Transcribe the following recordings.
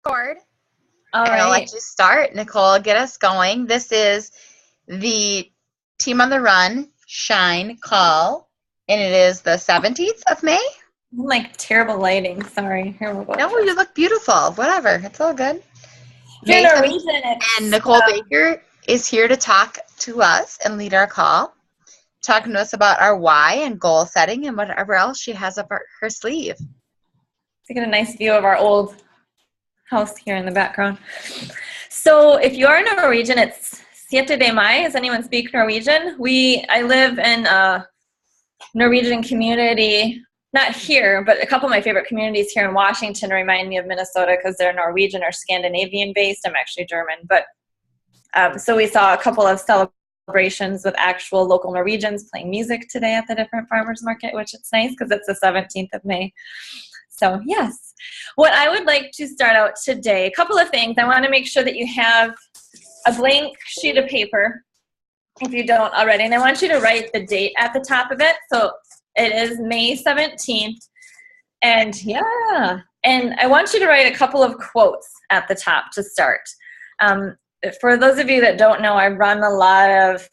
Record. All And I'll right. let you start. Nicole, get us going. This is the Team on the Run Shine call, and it is the 17th of May. Like terrible lighting. Sorry. Here we'll go. No, you look beautiful. Whatever. It's all good. If you're May 17th, Norwegian, and it's Nicole Baker is here to talk to us and lead our call, talking to us about our why and goal setting and whatever else she has up her sleeve. to get a nice view of our old house here in the background. So if you are Norwegian, it's 7. Mai. Does anyone speak Norwegian? I live in a Norwegian community, not here, but a couple of my favorite communities here in Washington remind me of Minnesota because they're Norwegian or Scandinavian based. I'm actually German, but so we saw a couple of celebrations with actual local Norwegians playing music today at the different farmers market, which it's nice because it's the 17th of May. So yes, what I would like to start out today, a couple of things. I want to make sure that you have a blank sheet of paper if you don't already, and I want you to write the date at the top of it. So it is May 17th, and I want you to write a couple of quotes at the top to start. For those of you that don't know, I run a lot of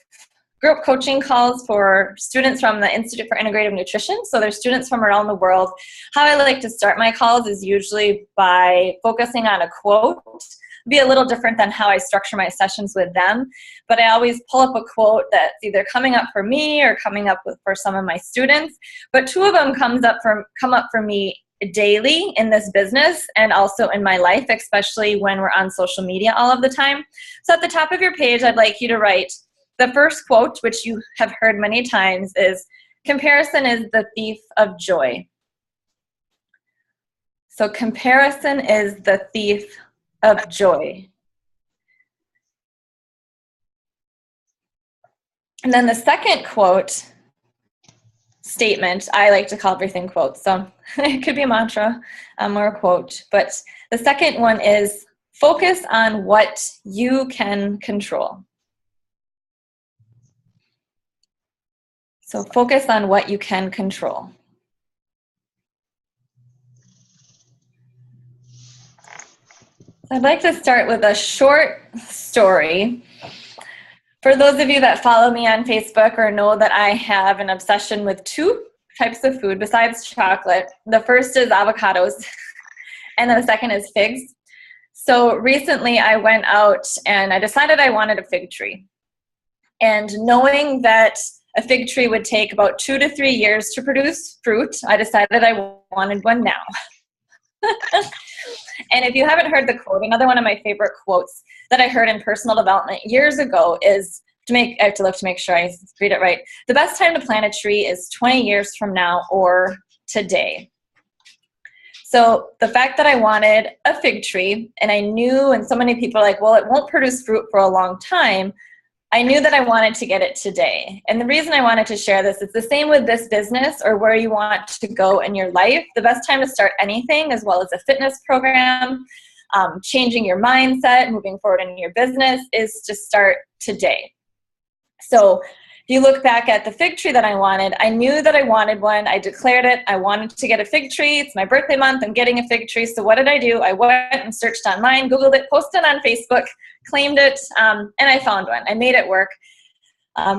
group coaching calls for students from the Institute for Integrative Nutrition. So there's students from around the world. How I like to start my calls is usually by focusing on a quote. It'll be a little different than how I structure my sessions with them, but I always pull up a quote that's either coming up for me or coming up for some of my students. But two of them come up for me daily in this business and also in my life, especially when we're on social media all of the time. So at the top of your page, I'd like you to write the first quote, which you have heard many times, is comparison is the thief of joy. So comparison is the thief of joy. And then the second quote statement, I like to call everything quotes, so it could be a mantra or a quote, but the second one is focus on what you can control. So focus on what you can control. I'd like to start with a short story. For those of you that follow me on Facebook or know that I have an obsession with two types of food besides chocolate. The first is avocados, and then the second is figs. So recently I went out and I decided I wanted a fig tree. And knowing that a fig tree would take about 2 to 3 years to produce fruit, I decided I wanted one now. And if you haven't heard the quote, another one of my favorite quotes that I heard in personal development years ago is, I have to look to make sure I read it right. The best time to plant a tree is 20 years from now or today. So the fact that I wanted a fig tree, and I knew, and so many people are like, well, it won't produce fruit for a long time. I knew that I wanted to get it today. And the reason I wanted to share this, it's the same with this business or where you want to go in your life. The best time to start anything, as well as a fitness program, changing your mindset, moving forward in your business, is to start today. So if you look back at the fig tree that I wanted, I knew that I wanted one. I declared it. I wanted to get a fig tree. It's my birthday month. I'm getting a fig tree. So what did I do? I went and searched online, Googled it, posted on Facebook, claimed it, and I found one. I made it work.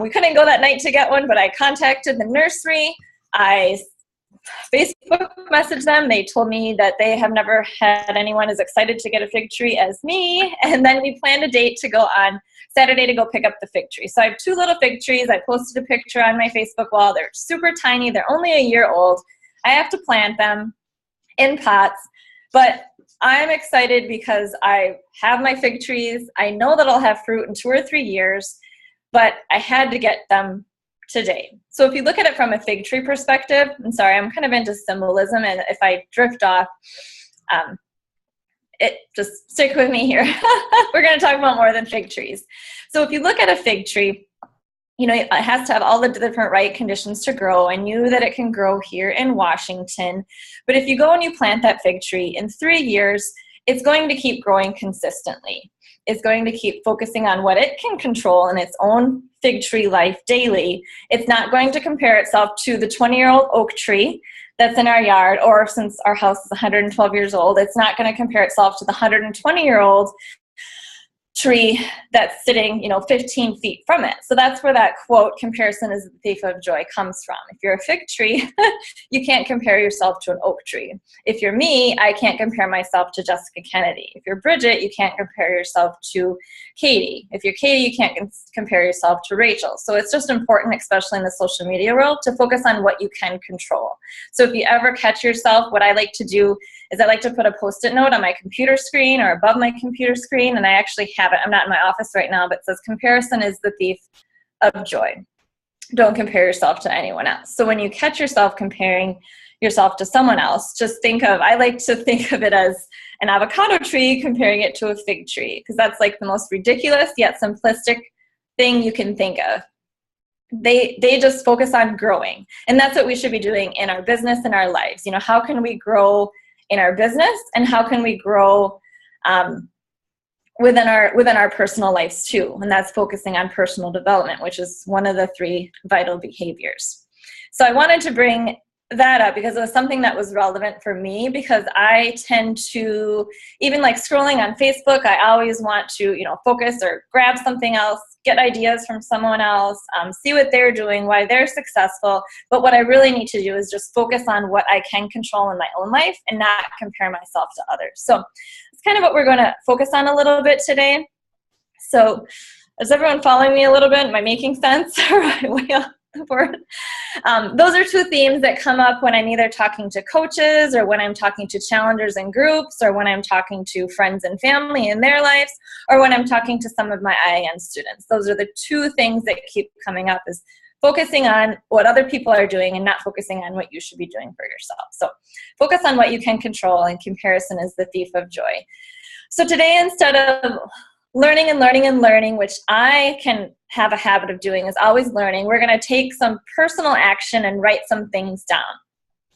We couldn't go that night to get one, but I contacted the nursery. I Facebook messaged them. They told me that they have never had anyone as excited to get a fig tree as me. And then we planned a date to go on Saturday to go pick up the fig tree. So I have 2 little fig trees. I posted a picture on my Facebook wall. They're super tiny. They're only a year old. I have to plant them in pots, but I'm excited because I have my fig trees. I know that I'll have fruit in 2 or 3 years, but I had to get them today. So if you look at it from a fig tree perspective, I'm sorry, I'm kind of into symbolism, and if I drift off, just stick with me here. We're going to talk about more than fig trees. So if you look at a fig tree, you know, it has to have all the different right conditions to grow. I knew that it can grow here in Washington, but if you go and you plant that fig tree, in 3 years, it's going to keep growing consistently. It's going to keep focusing on what it can control in its own fig tree life daily. It's not going to compare itself to the 20-year-old oak tree that's in our yard, or since our house is 112 years old, it's not going to compare itself to the 120-year-old tree that's sitting, 15 feet from it. So that's where that quote, comparison is the thief of joy, comes from. If you're a fig tree, you can't compare yourself to an oak tree. If you're me, I can't compare myself to Jessica Kennedy. If you're Bridget, you can't compare yourself to Katie. If you're Katie, you can't compare yourself to Rachel. So it's just important, especially in the social media world, to focus on what you can control. So if you ever catch yourself, what I like to do is I like to put a Post-it note on my computer screen or above my computer screen, and I actually have it. I'm not in my office right now, but it says, comparison is the thief of joy. Don't compare yourself to anyone else. So when you catch yourself comparing yourself to someone else, just I like to think of it as an avocado tree comparing it to a fig tree, because that's like the most ridiculous yet simplistic thing you can think of. They just focus on growing, and that's what we should be doing in our business and our lives. How can we grow in our business, and how can we grow within our personal lives too? And that's focusing on personal development, which is one of the 3 vital behaviors. So I wanted to bring that up because it was something that was relevant for me, because I tend to, even like scrolling on Facebook, I always want to, focus or grab something else, get ideas from someone else, see what they're doing, why they're successful. But what I really need to do is just focus on what I can control in my own life and not compare myself to others. So it's kind of what we're going to focus on a little bit today. So is everyone following me a little bit? Am I making sense? Or am I way off the board? Those are 2 themes that come up when I'm either talking to coaches, or when I'm talking to challengers in groups, or when I'm talking to friends and family in their lives, or when I'm talking to some of my IAN students. Those are the 2 things that keep coming up, is focusing on what other people are doing and not focusing on what you should be doing for yourself. So focus on what you can control, and comparison is the thief of joy. So today, instead of learning and learning and learning, which I can have a habit of doing, is always learning, we're going to take some personal action and write some things down.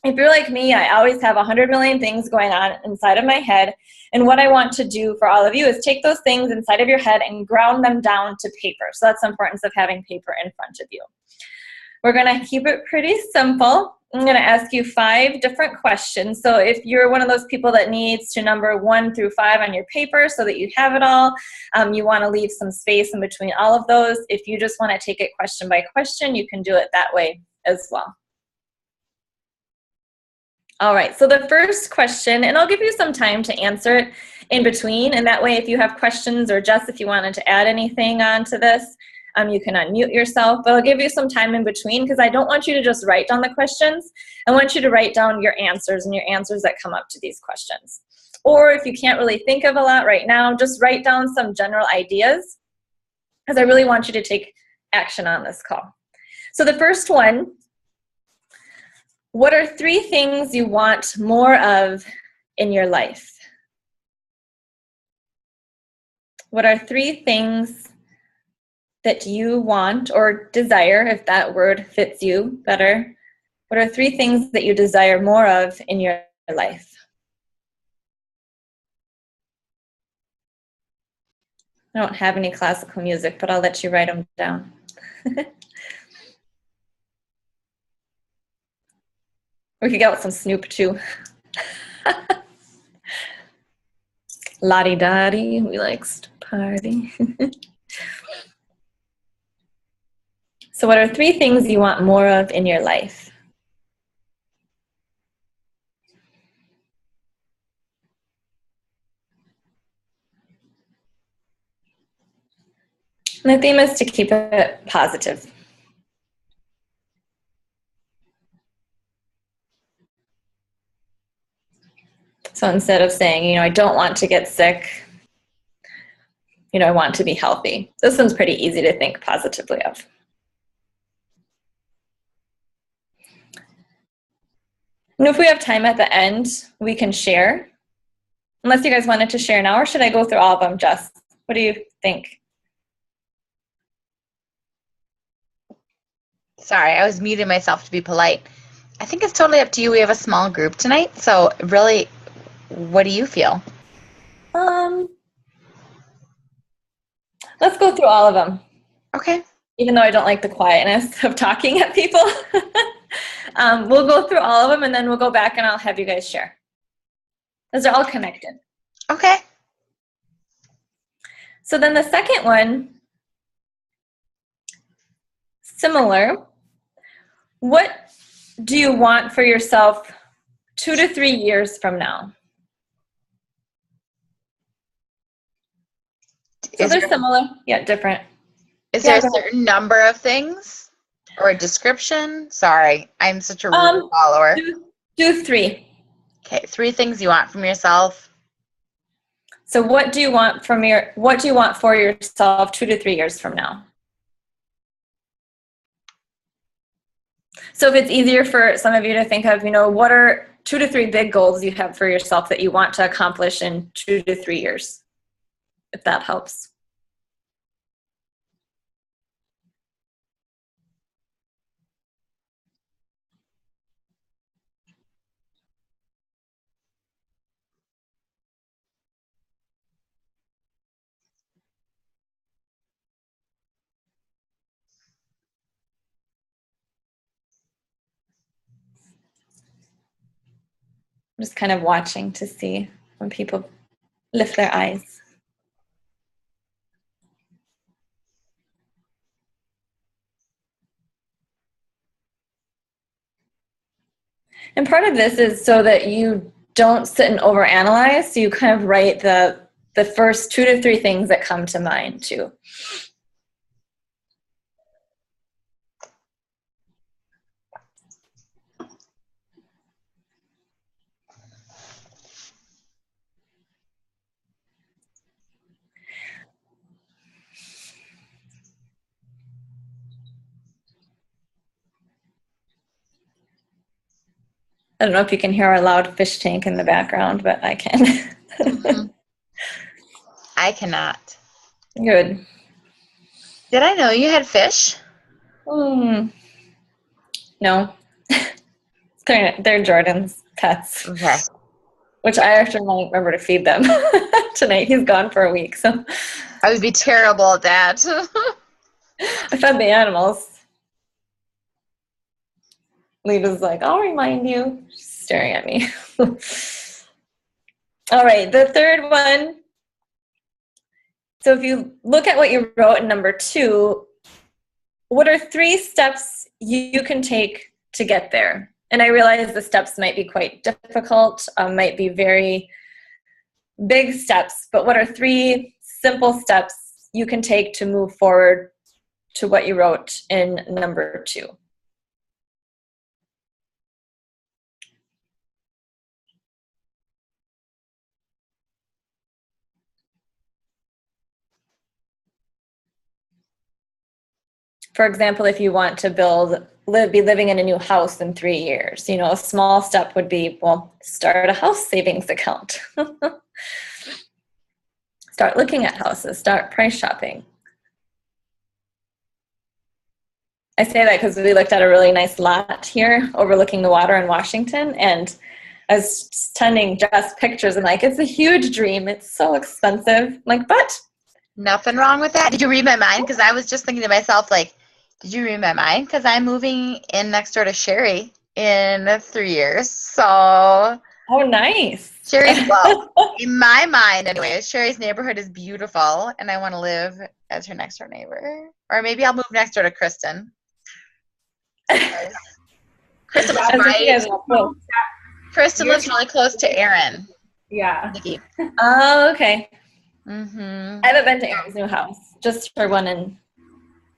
If you're like me, I always have 100 million things going on inside of my head. And what I want to do for all of you is take those things inside of your head and ground them down to paper. So that's the importance of having paper in front of you. We're going to keep it pretty simple. I'm going to ask you 5 different questions. So if you're one of those people that needs to number 1 through 5 on your paper so that you have it all, you want to leave some space in between all of those. If you just want to take it question by question, you can do it that way as well. All right, so the first question, and I'll give you some time to answer it in between, and that way if you have questions, or Jess, if you wanted to add anything onto this, you can unmute yourself, but I'll give you some time in between, because I don't want you to just write down the questions. I want you to write down your answers, and your answers that come up to these questions. Or if you can't really think of a lot right now, just write down some general ideas, because I really want you to take action on this call. So the first one, what are 3 things you want more of in your life? What are 3 things that you want or desire, if that word fits you better? What are 3 things that you desire more of in your life? I don't have any classical music, but I'll let you write them down. We could get out some Snoop too. Lottie-dottie, we likes to party. So what are 3 things you want more of in your life? And the theme is to keep it positive. So instead of saying, I don't want to get sick, I want to be healthy. This one's pretty easy to think positively of. And if we have time at the end, we can share. Unless you guys wanted to share now, or should I go through all of them, Jess? What do you think? Sorry, I was muting myself to be polite. I think it's totally up to you. We have a small group tonight, so really, what do you feel? Let's go through all of them. Okay. Even though I don't like the quietness of talking at people. We'll go through all of them, and then we'll go back and I'll have you guys share. Those are all connected. Okay. So then the second one, similar. What do you want for yourself 2 to 3 years from now? So they're similar, yet different. Is there a certain number of things or a description? Sorry, I'm such a rule follower. Do 3. Okay, 3 things you want from yourself. So what do you want for yourself 2 to 3 years from now? So if it's easier for some of you to think of, what are 2 to 3 big goals you have for yourself that you want to accomplish in 2 to 3 years, if that helps. I'm just kind of watching to see when people lift their eyes. And part of this is so that you don't sit and overanalyze, so you kind of write the first 2 to 3 things that come to mind too. I don't know if you can hear our loud fish tank in the background, but I can. Mm-hmm. I cannot. Good. Did I know you had fish? No. They're Jordan's pets. Okay. Which I actually might remember to feed them tonight. He's gone for a week, so. I would be terrible at that. I fed the animals. Lita's like, I'll remind you. She's staring at me. All right, the third one. So if you look at what you wrote in number 2, what are 3 steps you can take to get there? And I realize the steps might be quite difficult, might be very big steps, but what are 3 simple steps you can take to move forward to what you wrote in number 2? For example, if you want to be living in a new house in 3 years, a small step would be, start a house savings account. Start looking at houses, start price shopping. I say that because we looked at a really nice lot here overlooking the water in Washington, and I was sending Jess pictures and it's a huge dream. It's so expensive. But nothing wrong with that. Did you read my mind? Because I was just thinking to myself, did you read my mind? Because I'm moving in next door to Sherry in 3 years. So. Oh, nice. Sherry's, in my mind anyway, Sherry's neighborhood is beautiful, and I want to live as her next door neighbor. Or maybe I'll move next door to Kristen. Kristen lives really close to Erin. Yeah. Oh, okay. I haven't been to Erin's new house, just for one in.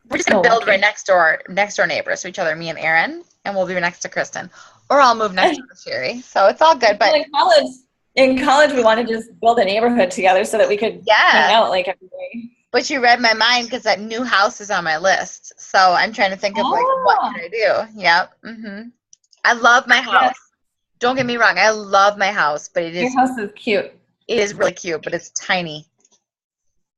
We're just gonna build right next door neighbors to each other, me and Erin, and we'll be next to Kristen. Or I'll move next door to Sherry. So it's all good. But in college we wanted to just build a neighborhood together so that we could hang out every day. But you read my mind because that new house is on my list. So I'm trying to think of what can I do? Yep. I love my house. Yes. Don't get me wrong. I love my house, but your house is cute. It is really cute, but it's tiny.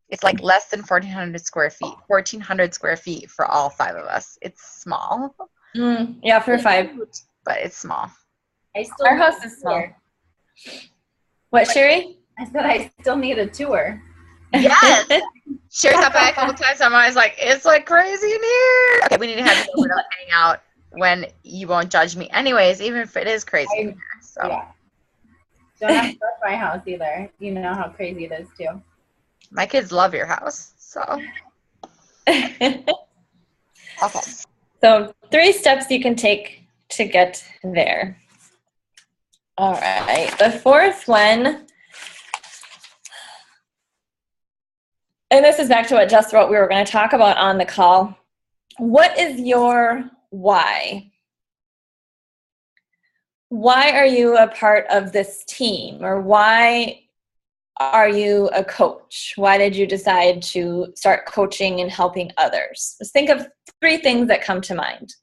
It's less than 1,400 square feet. 1,400 square feet for all 5 of us. It's small. Yeah, for 5. But it's small. Our house is small. What, Sherry? I said I still need a tour. Yes. Sherry's up by a couple times. I'm always it's crazy in here. Okay, we need to have you over to hang out. when you won't judge me anyways, even if it is crazy in here. So Yeah. Don't have to touch my house either. You know how crazy it is too. my kids love your house. So okay. So 3 steps you can take to get there. All right. The 4th one, and this is back to what Jess wrote we were going to talk about on the call. What is your why? Why are you a part of this team? Or why are you a coach? Why did you decide to start coaching and helping others? Just think of 3 things that come to mind.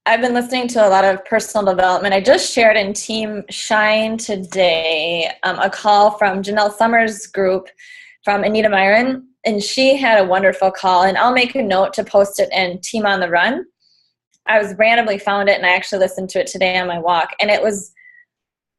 I've been listening to a lot of personal development. I just shared in Team Shine today a call from Janelle Summers' group from Anita Myron, and she had a wonderful call, and I'll make a note to post it in Team on the Run. I was randomly found it, and I actually listened to it today on my walk, and it was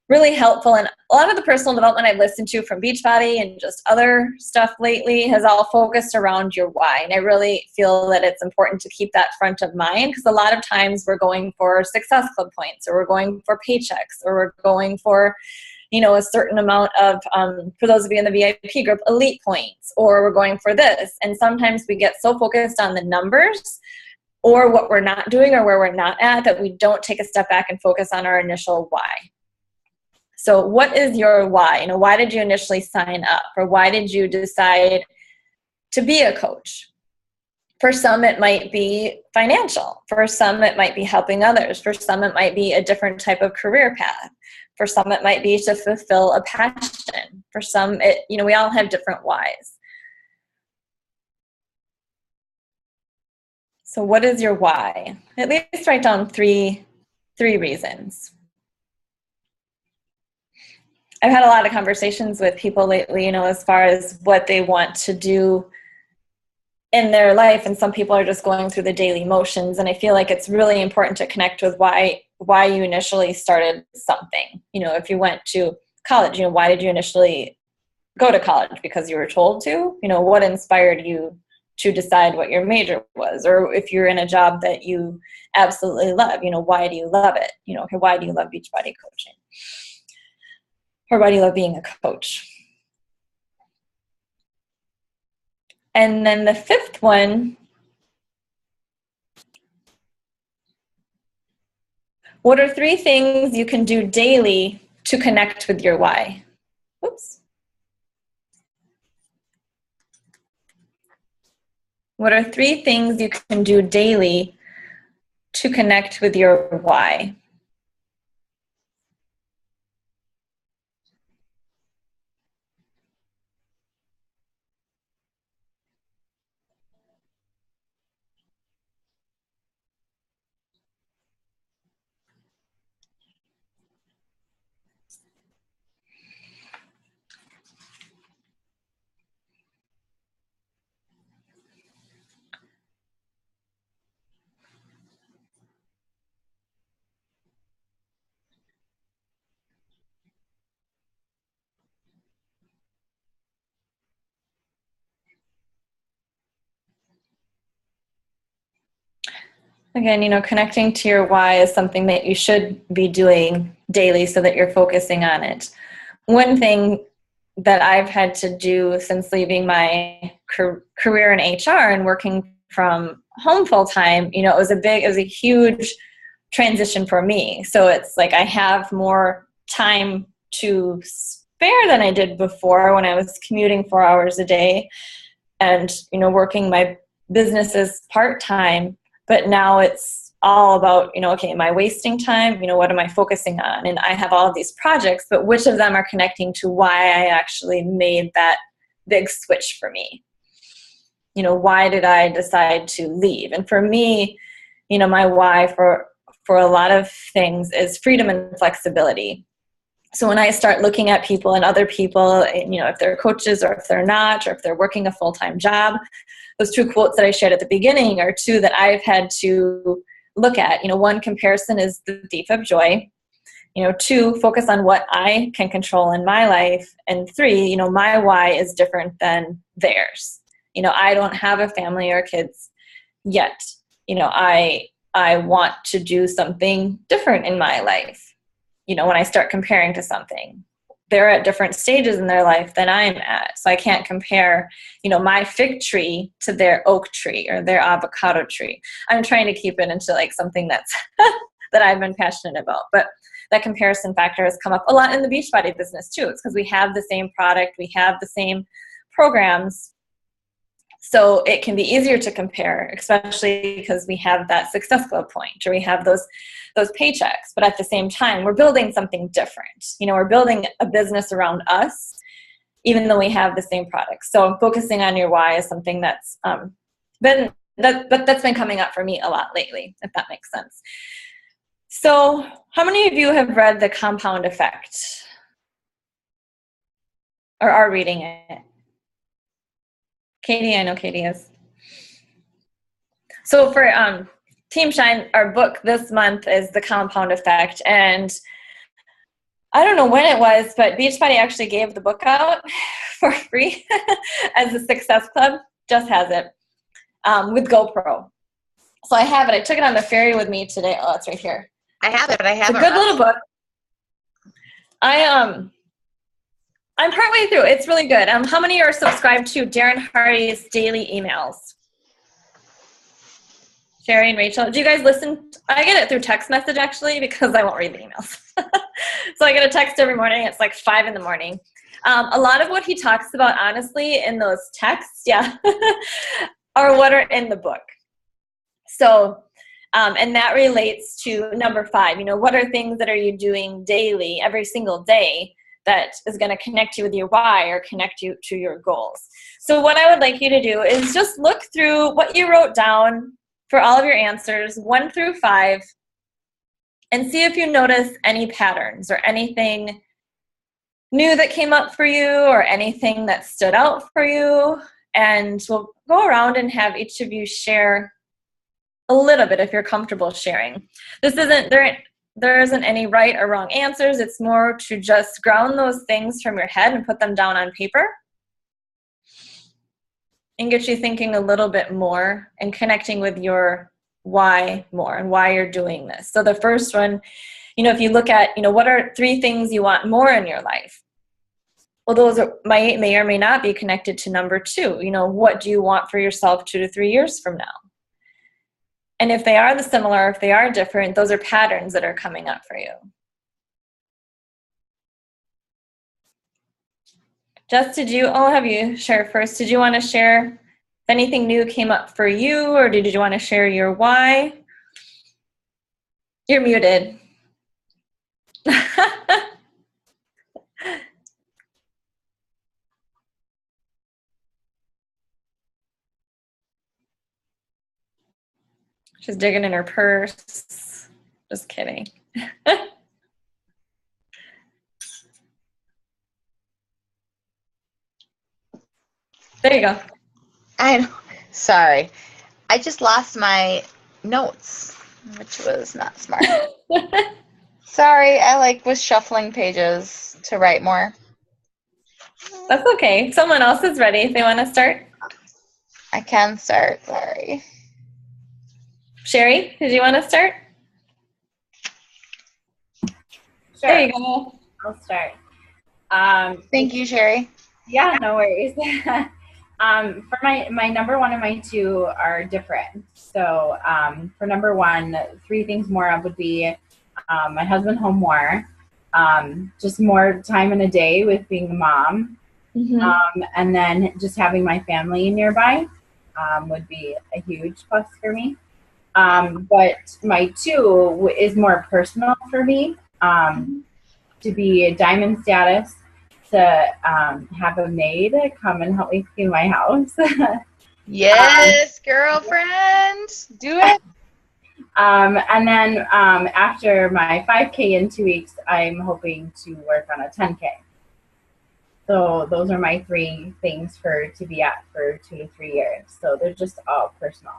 really helpful. And a lot of the personal development I've listened to from Beachbody and just other stuff lately has all focused around your why. And I really feel that it's important to keep that front of mind, because a lot of times we're going for Success Club points, or we're going for paychecks, or we're going for, a certain amount of, for those of you in the VIP group, elite points, or we're going for this. And sometimes we get so focused on the numbers or what we're not doing or where we're not at that we don't take a step back and focus on our initial why. So what is your why? Why did you initially sign up? Or why did you decide to be a coach? For some, it might be financial. For some, it might be helping others. For some, it might be a different type of career path. For some, it might be to fulfill a passion. For some, we all have different whys. So what is your why? At least write down three reasons. I've had a lot of conversations with people lately, as far as what they want to do in their life. And some people are just going through the daily motions. And I feel like it's really important to connect with why you initially started something. If you went to college, why did you initially go to college? Because you were told to? What inspired you to decide what your major was? Or if you're in a job that you absolutely love, why do you love it? Why do you love Beachbody coaching? Or why do you love being a coach? And then the 5th one, what are 3 things you can do daily to connect with your why? Oops. What are 3 things you can do daily to connect with your why? Again, connecting to your why is something that you should be doing daily so that you're focusing on it. One thing that I've had to do since leaving my career in HR and working from home full time, it was a huge transition for me. So it's like I have more time to spare than I did before when I was commuting 4 hours a day and, working my businesses part-time. But now it's all about, okay, am I wasting time? What am I focusing on? And I have all of these projects, but which of them are connecting to why I actually made that big switch for me? Why did I decide to leave? And for me, my why for a lot of things is freedom and flexibility. So when I start looking at people and other people, if they're coaches or if they're not, or if they're working a full-time job, those 2 quotes that I shared at the beginning are 2 that I've had to look at. 1, comparison is the thief of joy. 2, focus on what I can control in my life. And 3, my why is different than theirs. I don't have a family or kids yet. I want to do something different in my life. When I start comparing to something, they're at different stages in their life than I'm at. So I can't compare, my fig tree to their oak tree or their avocado tree. I'm trying to keep it into like something that's that I've been passionate about. But that comparison factor has come up a lot in the Beachbody business too. It's because we have the same product, we have the same programs. So it can be easier to compare, especially because we have that Success Club point, or we have those paychecks. But at the same time, we're building something different. We're building a business around us, even though we have the same products. So focusing on your why is something that's been coming up for me a lot lately, if that makes sense. So how many of you have read The Compound Effect or are reading it? Katie, I know Katie is. So for Team Shine, our book this month is The Compound Effect. And I don't know when it was, but Beachbody actually gave the book out for free as a Success Club. Just has it with GoPro. So I have it. I took it on the ferry with me today. Oh, it's right here. I have it, but I haven't. It's a good little book. I'm partway through. It's really good. How many are subscribed to Darren Hardy's daily emails? Sherry and Rachel, do you guys listen? I get it through text message actually, because I won't read the emails. So I get a text every morning. It's like 5 in the morning. A lot of what he talks about, honestly, in those texts, are what are in the book. So, and that relates to number 5. What are things that are you doing daily, every single day, that is going to connect you with your why or connect you to your goals? So what I would like you to do is just look through what you wrote down for all of your answers, 1 through 5, and see if you notice any patterns or anything new that came up for you or anything that stood out for you. And we'll go around and have each of you share a little bit if you're comfortable sharing. There isn't any right or wrong answers. It's more to just ground those things from your head and put them down on paper and get you thinking a little bit more and connecting with your why more and why you're doing this. So the first one, if you look at, what are 3 things you want more in your life? Well, those may or may not be connected to number 2. What do you want for yourself 2 to 3 years from now? And if they are similar, if they are different, those are patterns that are coming up for you. Jess, I'll have you share first. Did you want to share if anything new came up for you, or did you want to share your why? You're muted. She's digging in her purse. Just kidding. There you go. I know. Sorry. I just lost my notes, which was not smart. Sorry, I was shuffling pages to write more. That's okay. Someone else is ready if they want to start. I can start, sorry. Sherry, did you want to start? Sure. There you go. I'll start. Thank you, Sherry. Yeah, no worries. For my number 1 and my 2 are different. So for number 1, 3 things more of would be my husband home more, just more time in a day with being a mom, and then just having my family nearby would be a huge plus for me. But my 2 is more personal for me, to be a diamond status, to have a maid come and help me clean my house. Yes, girlfriend. Do it. And then after my 5K in 2 weeks, I'm hoping to work on a 10K. So those are my 3 things to be at for 2 to 3 years. So they're just all personal.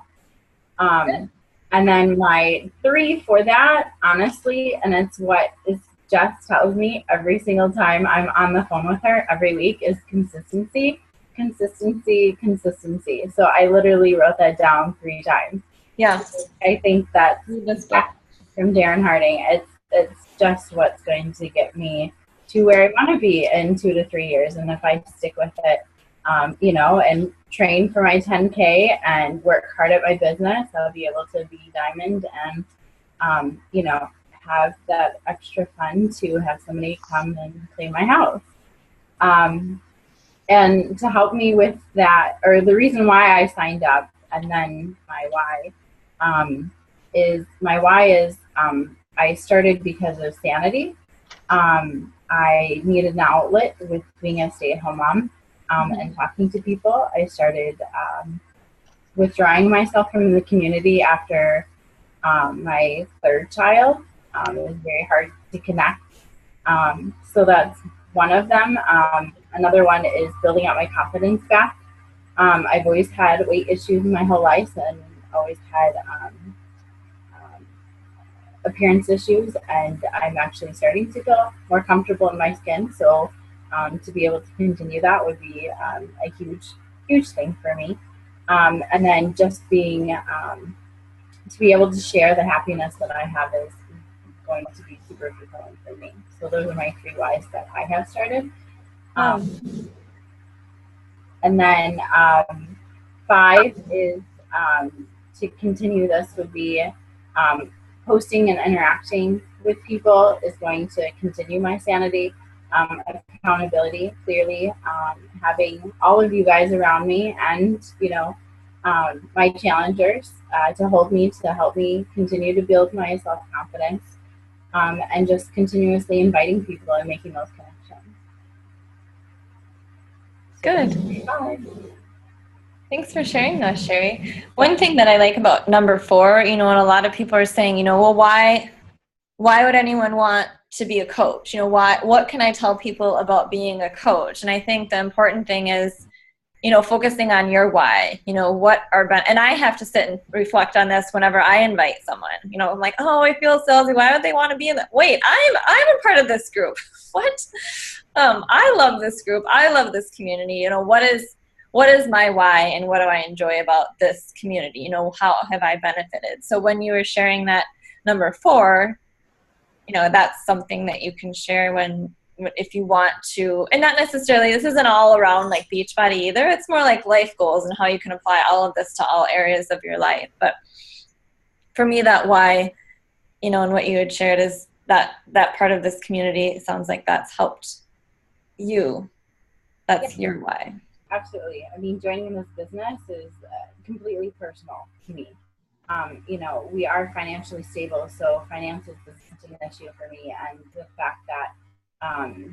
And then my 3 for that, honestly, and it's what Jess tells me every single time I'm on the phone with her every week, is consistency, consistency, consistency. So I literally wrote that down 3 times. Yeah. I think that Read this book. from Darren Harding, it's just what's going to get me to where I want to be in 2 to 3 years. And if I stick with it, you know, and train for my 10K and work hard at my business, I'll be able to be diamond and, you know, have that extra fun to have somebody come and clean my house. And to help me with that, or the reason why I signed up, and then my why, I started because of sanity. I needed an outlet with being a stay-at-home mom, and talking to people. I started withdrawing myself from the community after my third child. It was very hard to connect. So that's one of them. Another one is building up my confidence back. I've always had weight issues my whole life and always had appearance issues, and I'm actually starting to feel more comfortable in my skin. So to be able to continue that would be a huge thing for me. And then just being to be able to share the happiness that I have is going to be super fulfilling for me. So those are my 3 whys that I have started. And then 5 is to continue this would be posting and interacting with people is going to continue my sanity, accountability, clearly, having all of you guys around me and, you know, my challengers to hold me, to help me continue to build my self-confidence, and just continuously inviting people and making those connections. Good. Thanks for sharing that, Sherry. One thing that I like about number 4, you know, and a lot of people are saying, you know, well, why would anyone want to be a coach? You know, what can I tell people about being a coach? And I think the important thing is, you know, focusing on your why, you know, what are, and I have to sit and reflect on this whenever I invite someone, you know, I'm like, oh, I feel salesy. Why would they want to be in that? Wait, I'm a part of this group. What? I love this group. I love this community. You know, what is my why and what do I enjoy about this community? You know, how have I benefited? So when you were sharing that number 4, you know, that's something that you can share if you want to, and not necessarily, this isn't all around like Beachbody either. It's more like life goals and how you can apply all of this to all areas of your life. But for me, that why, you know, and what you had shared is that part of this community, it sounds like that's helped you. That's your why. Absolutely. I mean, joining in this business is completely personal to me. You know, we are financially stable, so finances is an issue for me, and the fact that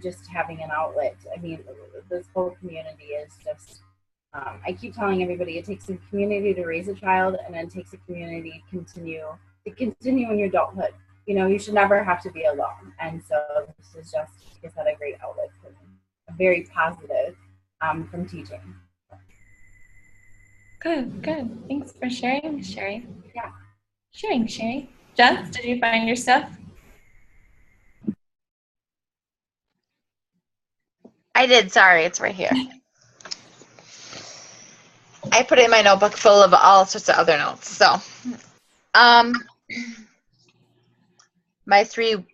just having an outlet. I mean, this whole community is just, I keep telling everybody it takes a community to raise a child, and then it takes a community to continue in your adulthood. You know, you should never have to be alone. And so this is just, like I said, a great outlet for me. Very positive from teaching. Good. Thanks for sharing, Sherry. Yeah. Sharing, Sherry. Jess, did you find your stuff? I did. Sorry, it's right here. I put it in my notebook full of all sorts of other notes. So, my 3.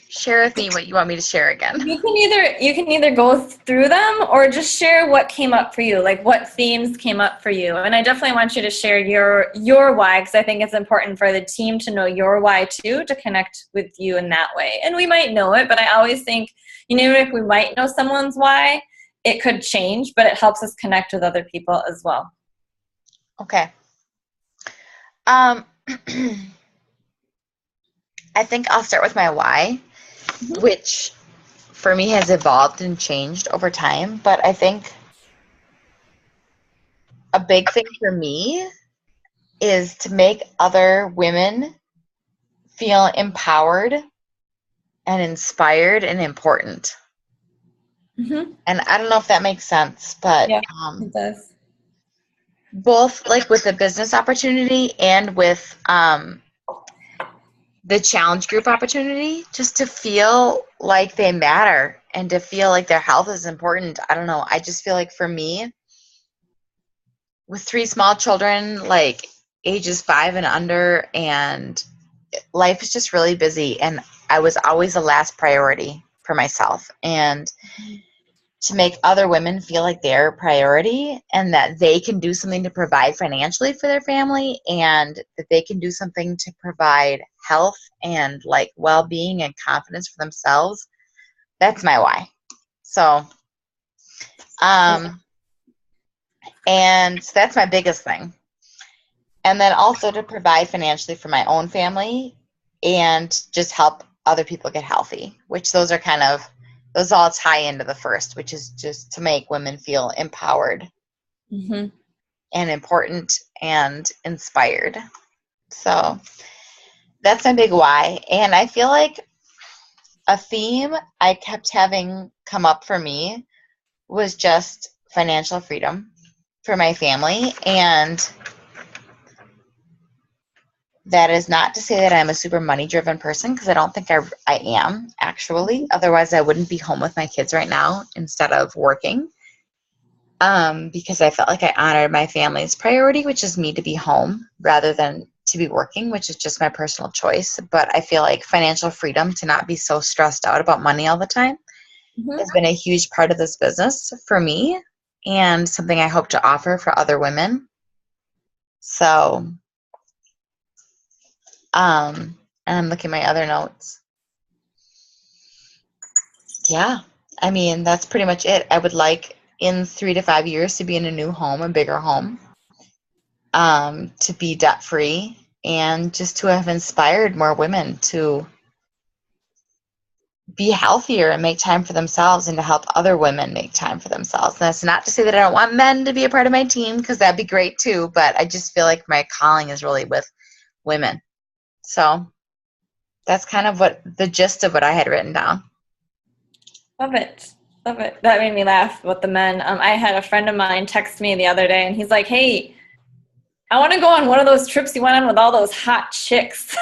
Share with me what you want me to share again. You can either go through them or just share what came up for you, like what themes came up for you. And I definitely want you to share your why, because I think it's important for the team to know your why too, to connect with you in that way. And we might know it, but I always think, you know, if we might know someone's why, it could change, but it helps us connect with other people as well. Okay. I think I'll start with my why, which for me has evolved and changed over time. But I think a big thing for me is to make other women feel empowered and inspired and important. And I don't know if that makes sense, but yeah, it does. Both like with the business opportunity and with the challenge group opportunity, just to feel like they matter and to feel like their health is important. I don't know. I just feel like for me, with 3 small children, like ages 5 and under, and life is just really busy, and I was always the last priority for myself. And to make other women feel like they're a priority and that they can do something to provide financially for their family, and that they can do something to provide health and like well-being and confidence for themselves, that's my why. So and so that's my biggest thing. And then also to provide financially for my own family and just help other people get healthy, which those all tie into the first, which is just to make women feel empowered and important and inspired. So that's my big why. And I feel like a theme I kept having come up for me was just financial freedom for my family. And that is not to say that I'm a super money-driven person, because I don't think I am, actually. Otherwise, I wouldn't be home with my kids right now instead of working, because I felt like I honored my family's priority, which is me to be home rather than to be working, which is just my personal choice. But I feel like financial freedom, to not be so stressed out about money all the time, has been a huge part of this business for me, and something I hope to offer for other women. So and I'm looking at my other notes. Yeah, I mean, that's pretty much it. I would like in 3 to 5 years to be in a new home, a bigger home, to be debt free, and just to have inspired more women to be healthier and make time for themselves, and to help other women make time for themselves. And that's not to say that I don't want men to be a part of my team, because that'd be great too, but I just feel like my calling is really with women. So that's kind of what the gist of what I had written down. Love it. Love it. That made me laugh about the men. I had a friend of mine text me the other day, and he's like, hey, I want to go on one of those trips you went on with all those hot chicks.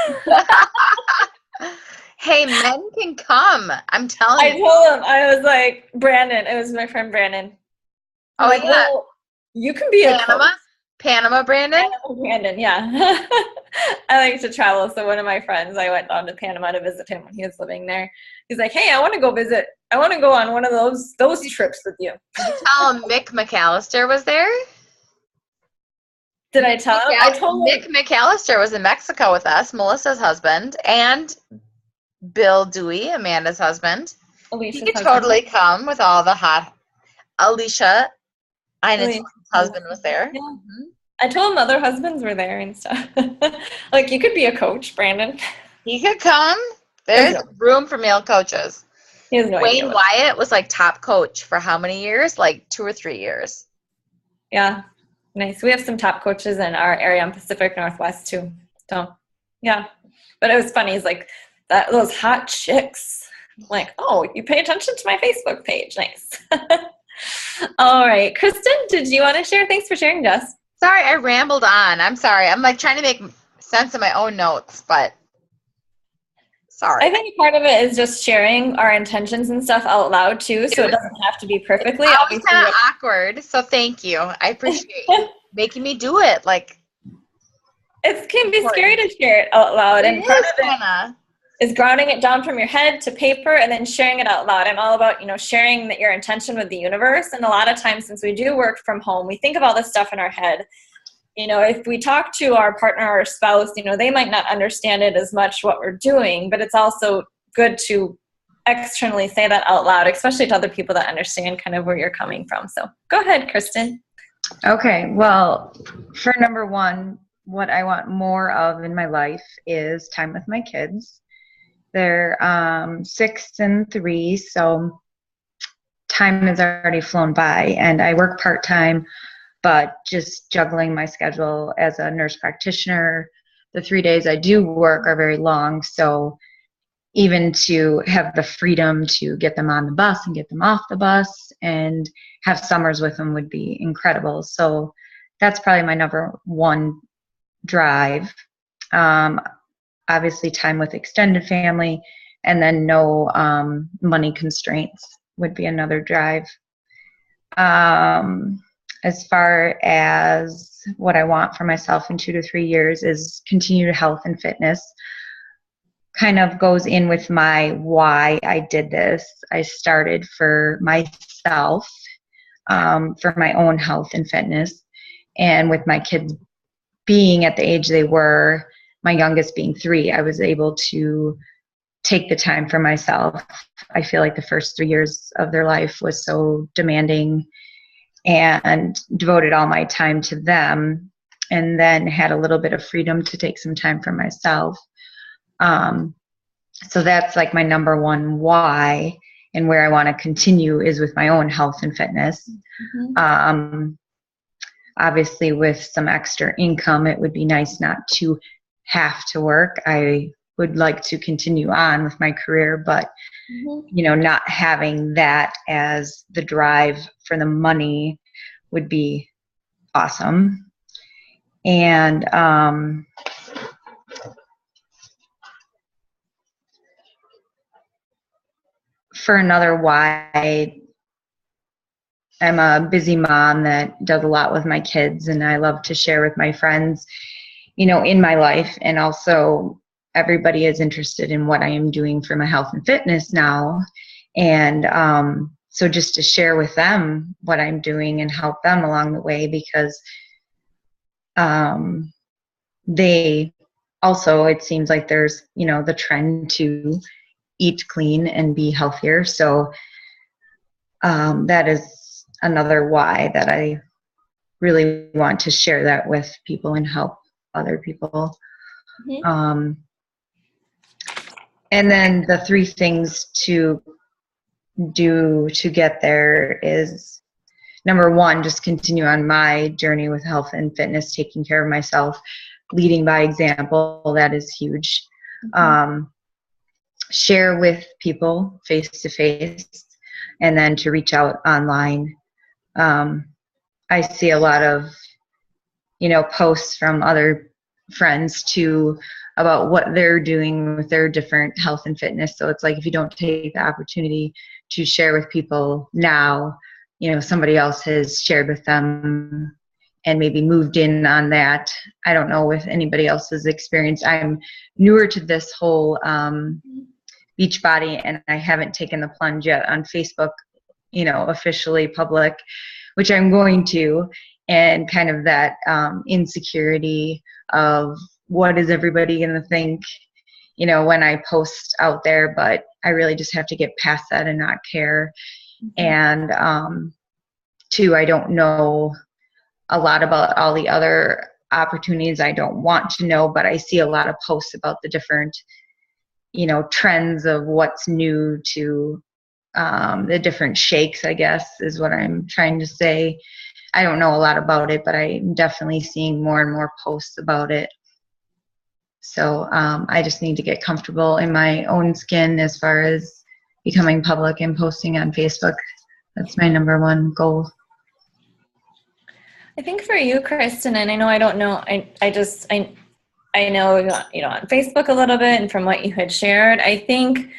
Hey, men can come. I'm telling you. I told him, I was like, Brandon, it was my friend Brandon. I'm like, yeah. well, you can be Panama, Brandon? Panama, Brandon, yeah. I like to travel, so one of my friends, I went down to Panama to visit him when he was living there. He's like, hey, I want to go on one of those trips with you. Did you tell him Mick McAllister was there? Did I tell him? I told Mick McAllister was in Mexico with us, Melissa's husband, and Bill Dewey, Amanda's husband. Alicia's he could husband. totally come with all the hot. Alicia, Ina's husband, was there. Yeah. Mm-hmm. I told him other husbands were there and stuff. Like, you could be a coach, Brandon. He could come. There's room for male coaches. He has no idea. Wayne Wyatt was like top coach for how many years? Like 2 or 3 years. Yeah. Nice. We have some top coaches in our area in Pacific Northwest too. So, yeah. But it was funny. It's like those hot chicks. I'm like, oh, you pay attention to my Facebook page. Nice. All right. Kristen, did you want to share? Thanks for sharing, Jess. Sorry, I rambled on. I'm sorry. I'm like trying to make sense of my own notes, but sorry. I think part of it is just sharing our intentions and stuff out loud too, so it doesn't have to be perfectly. It's always kind of awkward, so thank you. I appreciate you making me do it. Like, it can be scary to share it out loud, and part of it is grounding it down from your head to paper and then sharing it out loud. I'm all about, sharing that your intention with the universe. And a lot of times, since we do work from home, we think of all this stuff in our head. If we talk to our partner or spouse, they might not understand it as much what we're doing, but it's also good to externally say that out loud, especially to other people that understand kind of where you're coming from. So go ahead, Kristen. Okay. Well, for number one, what I want more of in my life is time with my kids. They're 6 and 3, so time has already flown by, and I work part-time, but just juggling my schedule as a nurse practitioner, the 3 days I do work are very long, so even to have the freedom to get them on the bus and get them off the bus and have summers with them would be incredible. So that's probably my number one drive. Obviously time with extended family, and then no money constraints would be another drive. as far as what I want for myself in 2 to 3 years is continued health and fitness. Kind of goes in with my why I did this. I started for myself, for my own health and fitness. And with my kids being at the age they were, my youngest being 3, I was able to take the time for myself. I feel like the first 3 years of their life was so demanding, and devoted all my time to them, and then had a little bit of freedom to take some time for myself. So that's like my number one why, and where I want to continue is with my own health and fitness. Obviously, with some extra income, it would be nice not to have to work. I would like to continue on with my career, but not having that as the drive for the money would be awesome. And for another why, I'm a busy mom that does a lot with my kids, and I love to share with my friends, in my life. And also, everybody is interested in what I am doing for my health and fitness now. And so just to share with them what I'm doing and help them along the way, because they also, it seems like there's, the trend to eat clean and be healthier. So that is another why that I really want to share that with people and help other people. And then the 3 things to do to get there is, number 1, just continue on my journey with health and fitness, taking care of myself, leading by example. That is huge. Share with people face to face, and then to reach out online. I see a lot of, posts from other friends too about what they're doing with their different health and fitness. So it's like, if you don't take the opportunity to share with people now, somebody else has shared with them and maybe moved in on that. I don't know with anybody else's experience. I'm newer to this whole Beachbody, and I haven't taken the plunge yet on Facebook, officially public, which I'm going to, and kind of that insecurity of what is everybody going to think, when I post out there. But I really just have to get past that and not care. And 2, I don't know a lot about all the other opportunities. I don't want to know, but I see a lot of posts about the different, trends of what's new to the different shakes, I guess, is what I'm trying to say. I don't know a lot about it, but I'm definitely seeing more and more posts about it. So I just need to get comfortable in my own skin as far as becoming public and posting on Facebook. That's my number 1 goal. I think for you, Kristen, and I know I don't know, I know, on Facebook a little bit, and from what you had shared, I think,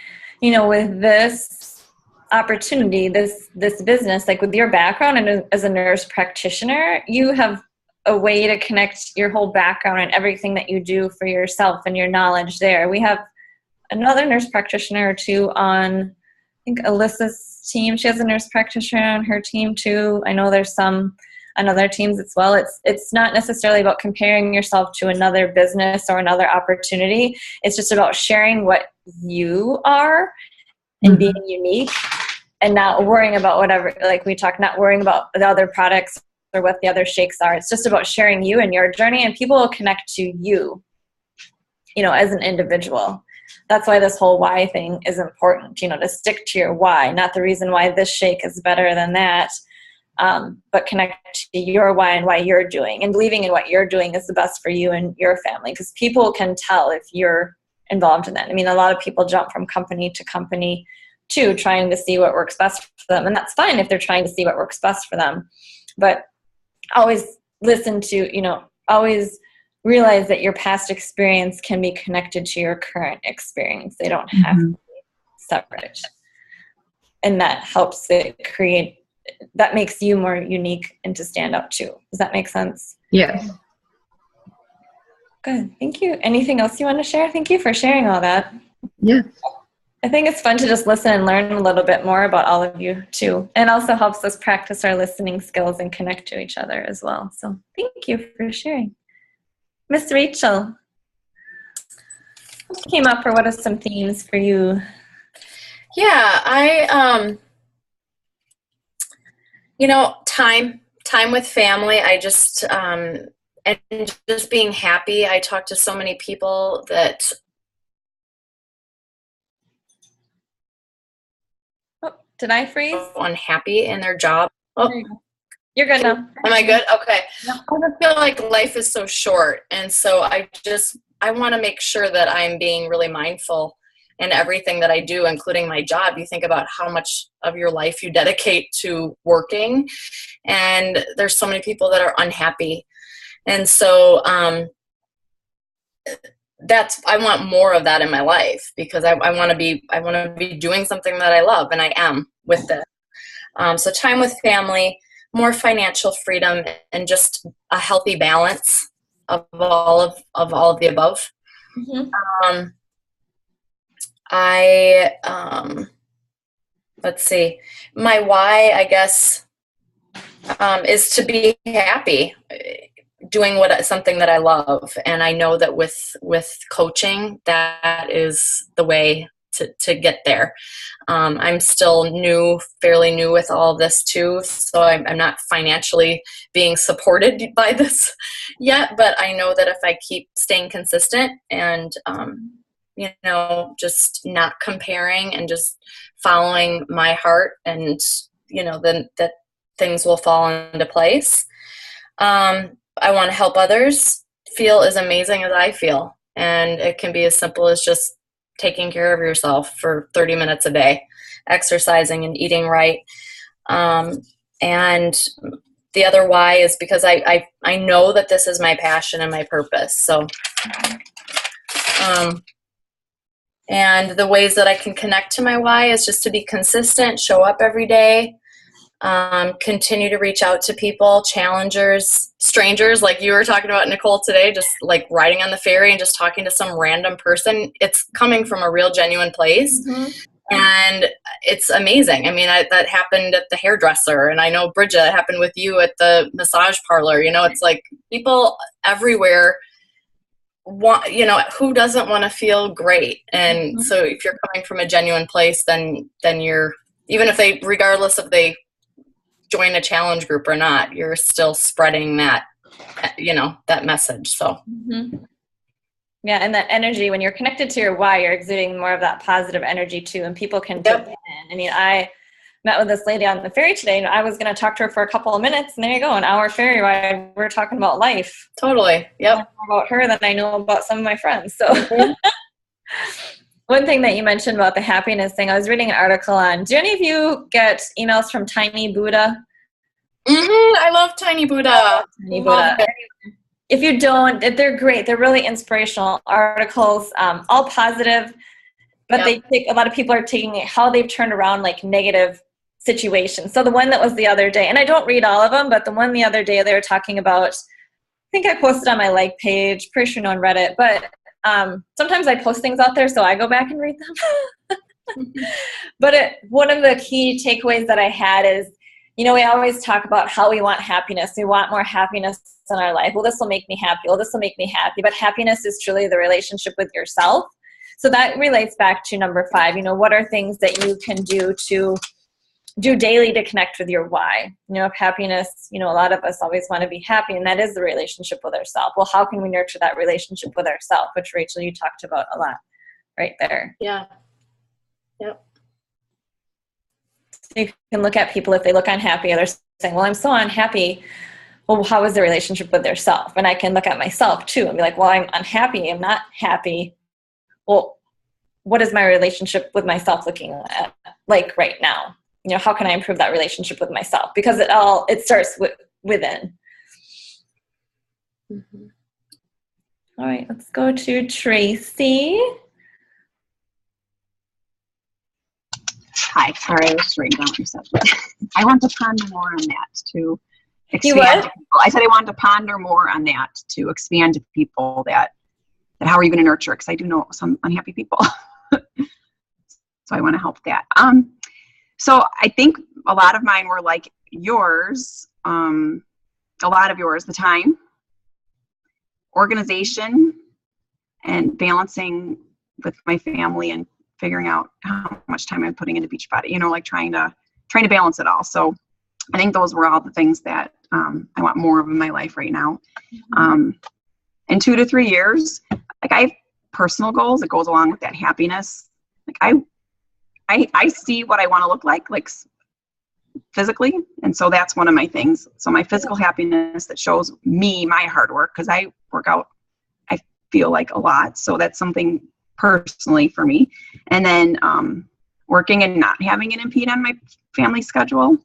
with this opportunity, this business, like with your background and as a nurse practitioner, you have a way to connect your whole background and everything that you do for yourself and your knowledge there. We have another nurse practitioner or 2 on, I think, Alyssa's team. She has a nurse practitioner on her team too. I know there's some on other teams as well. It's not necessarily about comparing yourself to another business or another opportunity. It's just about sharing what you are and being unique, and not worrying about whatever, like we talked, not worrying about the other products or what the other shakes are. It's just about sharing you and your journey, and people will connect to you, as an individual. That's why this whole why thing is important, to stick to your why, not the reason why this shake is better than that. But connect to your why and why you're doing, and believing in what you're doing is the best for you and your family, because people can tell if you're involved in that. I mean, a lot of people jump from company to company too, trying to see what works best for them. And that's fine if they're trying to see what works best for them. But always listen to, always realize that your past experience can be connected to your current experience. They don't have to be separate. And that helps it create that makes you more unique and to stand out too. Does that make sense? Yes. Good. Thank you. Anything else you want to share? Thank you for sharing all that. Yes. I think it's fun to just listen and learn a little bit more about all of you too. And also helps us practice our listening skills and connect to each other as well. So thank you for sharing. Miss Rachel, what came up, or what are some themes for you? Yeah, time with family. I just, and just being happy. I talk to so many people that. Oh, did I freeze? Unhappy in their job. Oh, you're good now. Am I good? Okay. Yep. I feel like life is so short, and so I want to make sure that I'm being really mindful in everything that I do, including my job. You think about how much of your life you dedicate to working, and there's so many people that are unhappy. And so I want more of that in my life, because I want to be doing something that I love, and I am with this. So time with family, more financial freedom, and just a healthy balance of all of the above. Mm-hmm. Let's see, my why, I guess, is to be happy doing something that I love. And I know that with coaching, that is the way to get there. I'm still fairly new with all this too, so I'm not financially being supported by this yet, but I know that if I keep staying consistent and just not comparing and just following my heart, and then that things will fall into place. I want to help others feel as amazing as I feel, and it can be as simple as just taking care of yourself for 30 minutes a day, exercising and eating right. And the other why is because I know that this is my passion and my purpose. So, and the ways that I can connect to my why is just to be consistent, show up every day, continue to reach out to people, challengers, strangers, like you were talking about, Nicole, today, just like riding on the ferry and just talking to some random person. It's coming from a real genuine place. Mm-hmm. And it's amazing. I mean, that happened at the hairdresser, and I know, Bridget, it happened with you at the massage parlor. It's like people everywhere who doesn't want to feel great? And mm-hmm. So if you're coming from a genuine place, then you're, even if regardless if they join a challenge group or not, you're still spreading that, that message. So. Mm-hmm. Yeah, and that energy, when you're connected to your why, you're exuding more of that positive energy too, and people can take it in. I mean, I met with this lady on the ferry today, and I was going to talk to her for a couple of minutes, and there you go, an hour ferry ride. We're talking about life. Totally. Yep. More about her than I know about some of my friends. So one thing that you mentioned about the happiness thing, I was reading an article on, do any of you get emails from Tiny Buddha? Mm-hmm. I love Tiny Buddha. Tiny Buddha. If you don't, they're great. They're really inspirational articles, all positive, but they take, a lot of people are taking it, how they've turned around like negative situations. So the one that was the other day, and I don't read all of them, but the one the other day they were talking about, I think I posted on my like page, pretty sure no one read it, but sometimes I post things out there, so I go back and read them. But one of the key takeaways that I had is, we always talk about how we want happiness. We want more happiness in our life. Well, this will make me happy. Well, this will make me happy. But happiness is truly the relationship with yourself. So that relates back to number 5. What are things that you can do daily to connect with your why? If happiness, a lot of us always want to be happy, and that is the relationship with ourselves. Well, how can we nurture that relationship with ourselves, which, Rachel, you talked about a lot right there. Yeah. Yep. You can look at people, if they look unhappy, they're saying, well, I'm so unhappy. Well, how is the relationship with their self? And I can look at myself too and be like, well, I'm unhappy. I'm not happy. Well, what is my relationship with myself looking like right now? How can I improve that relationship with myself? Because it starts within. Mm-hmm. All right, let's go to Tracy. Hi, sorry, I was straightened out myself. I want to ponder more on that to You expand. what? I said I want to ponder more on that to expand to people that how are you going to nurture? Because I do know some unhappy people. So I want to help that. So I think a lot of mine were like yours, a lot of yours, the time, organization, and balancing with my family and figuring out how much time I'm putting into Beachbody, you know, like trying to balance it all. So I think those were all the things that I want more of in my life right now. In 2 to 3 years, like I have personal goals that goes along with that happiness. Like I see what I want to look like physically. And so that's one of my things. So my physical happiness that shows me my hard work, because I work out, I feel like a lot. So that's something personally for me. And then working and not having it impede on my family schedule.